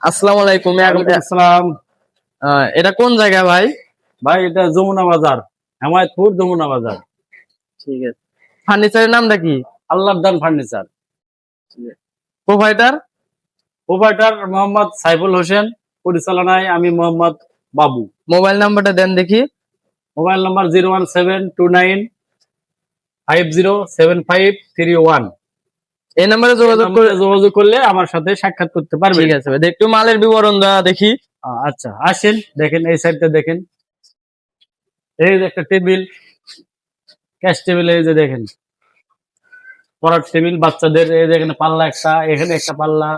আসসালামু আলাইকুম। আসসালাম। এটা কোন জায়গা ভাই? ভাই এটা যমুনা বাজার, হেমায়তপুর যমুনা বাজার। ঠিক আছে। ফার্নিচারের নামটা কি? আল্লাহর দান furniture. Provider? Provider Mohammad Saiful Hossain, পরিচালনায় আমি মোহাম্মদ বাবু। মোবাইল নাম্বারটা দেন দেখি। Mobile number 01729507531। এই নাম্বারে যোগাযোগ করলে আমার সাথে সাক্ষাৎ করতে পারবে। ঠিক আছে ভাই, একটু মালের বিবরণ দেখি। আচ্ছা আসেন, দেখেন এই সাইডটা দেখেন। এই যে একটা টেবিল, ক্যাশ টেবিল, এই যে দেখেন পড়ার টেবিল বাচ্চাদের। এই দেখেন পাল্লা একটা, এখানে একটা পাল্লা।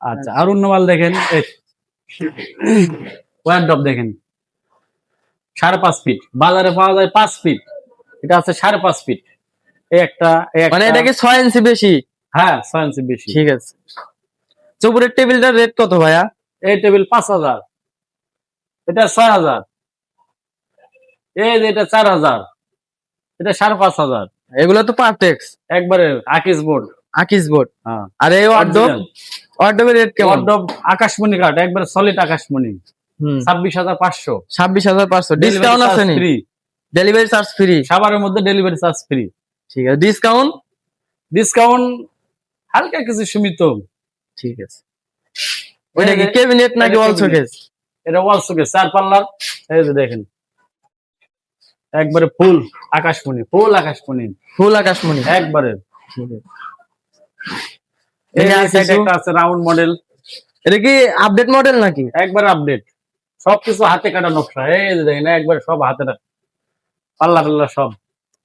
আচ্ছা আর অন্য মাল দেখেন, ওয়ারড্রপ দেখেন 5.5 ফিট, বাজারে পাওয়া যায় 5 ফিট, এটা আছে 5.5 ফিট। এই একটা মানে এটা কি 6 ইঞ্চি বেশি? হ্যাঁ 6 ইঞ্চি বেশি। ঠিক আছে। উপরের টেবিলটার রেট কত ভাইয়া? এই টেবিল 5,000, এটা 6,000, এই যে এটা 4,000, এটা 5,500। এগুলো তো পারটেক্স একবারে আকিস বোর্ড। আকিস বোর্ড। হ্যাঁ। আর এই ওয়ার্ডরোবের রেট কেমন? ওয়ারড্রপ আকাশমণি কাঠ, একবারে সলিড আকাশমণি, 26,500। 26,500। ডিসকাউন্ট আছে নি? Free, delivery charge free. সাভারের মধ্যে ডেলিভারি চার্জ ফ্রি। ঠিক আছে। ডিসকাউন্ট? ডিসকাউন্ট হালকা কিছু সীমিত। ঠিক আছে। ওইটা কি ক্যাবিনেট নাকি ওয়াল শোকেস? এটা ওয়াল শোকেস 4 পাল্লার। এই যে দেখেন একবারে ফুল আকাশমণি, ফুল আকাশমণি, ফুল আকাশমণি একবারে। ঠিক আছে। এই সাইডে একটা আছে রাউন্ড মডেল। এটা কি আপডেট মডেল নাকি? একবারে আপডেট, সবকিছু হাতে কাটা নকশা। এই যে দেখেন একবারে সব হাতে পাল্লা টাল্লা সব।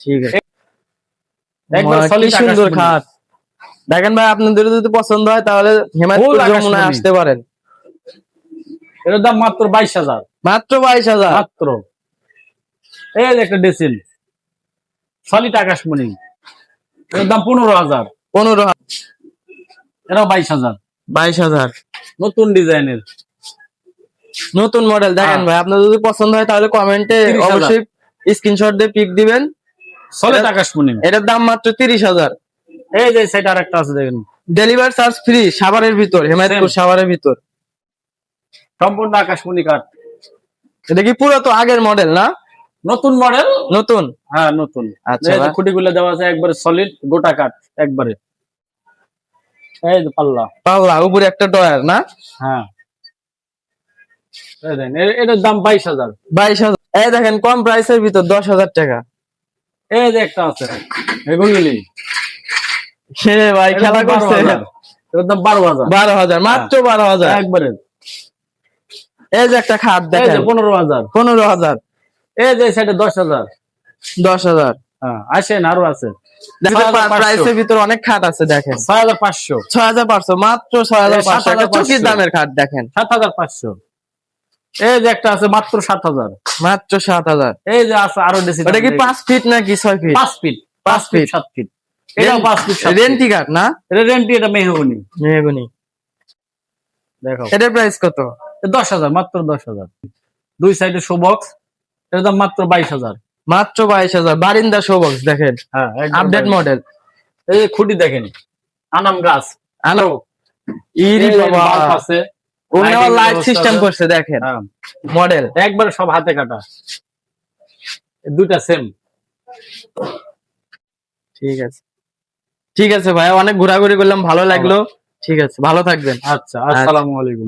ঠিক আছে। একবার কি সুন্দর খাট। দেখেন ভাই, আপনাদের যদি পছন্দ হয় তাহলে হেমায়তপুর যমুনায় আসতে পারেন। এর দাম মাত্র 22,000। মাত্র 22,000? মাত্র। এই যে একটা ডেসিল সলিড আকাশমণি, এর দাম 15,000। 15,000? এটাও 22,000। 22,000? নতুন ডিজাইনের, নতুন মডেল। দেখেন ভাই, আপনার যদি পছন্দ হয় তাহলে কমেন্টে অবশ্যই স্ক্রিনশট দিয়ে পিক দিবেন। সলিড আকাশমণি, এটার দাম মাত্র 30,000। এই যে সাইড আরেকটা আছে দেখেন, ডেলিভারি চার্জ ফ্রি, সাভারের ভিতর, হেমায়তপুর সাভারের ভিতর। সম্পূর্ণ আকাশমণি কাঠ। এটা কি পুরো তো আগের মডেল না? নতুন মডেল। নতুন? হ্যাঁ নতুন। আচ্ছা, খুঁটিগুলো দেওয়া আছে একবারে সলিড গোটা কাঠ একবারে। এই যে পাল্লা, পাল্লা উপরে একটা ডয়ার না? হ্যাঁ। এই দেখেন এটার দাম 22,000। 22,000? এই দেখেন কম প্রাইসের ভিতর 10,000 টাকা। এই যে একটা আছে এগুলি, সে ভাই খেলা করছে। এটার দাম 12,000। 12,000? মাত্র 12,000 একবারে। এই যে একটা খাট দেখেন 15,000। 15,000? এই যে সাইডে 10,000। 10,000? হ্যাঁ আসেন, আরো আছে। প্রাইসের ভিতর অনেক খাট আছে দেখেন। 6,500। 6,500? মাত্র 6,500? চকির দামের খাট দেখেন। 7,500। এই যে একটা আছে মাত্র 7,000। মাত্র 7,000? এই যে আছে আরো বেশি। ওটা কি 5 ফিট নাকি 6 ফিট? 5 ফিট। 5 fit 7 fit. এটা 5 ফিট 7 ফিট। রেন্টি কাঠ না? এটা রেন্টি, এটা মেহগনি। মেহগনি। দেখো এটার প্রাইস কত? 10,000, মাত্র 10,000। দুই সাইডে শো বক্স, এর দাম মাত্র 22,000। মাত্র 22,000? বারিন্দা শো বক্স দেখেন, হ্যাঁ আপডেট মডেল। এই যে খুঁটি দেখেন, আনাম গাছ, আনো ইরি বাবা আছে, ওখানে লাইট সিস্টেম করছে দেখেন। মডেল একবারে সব হাতে কাটা, দুইটা সেম। ঠিক আছে, ঠিক আছে ভাই, অনেক ঘোরাঘুরি করলাম, ভালো লাগলো। ঠিক আছে, ভালো থাকবেন। আচ্ছা, আসসালামু আলাইকুম।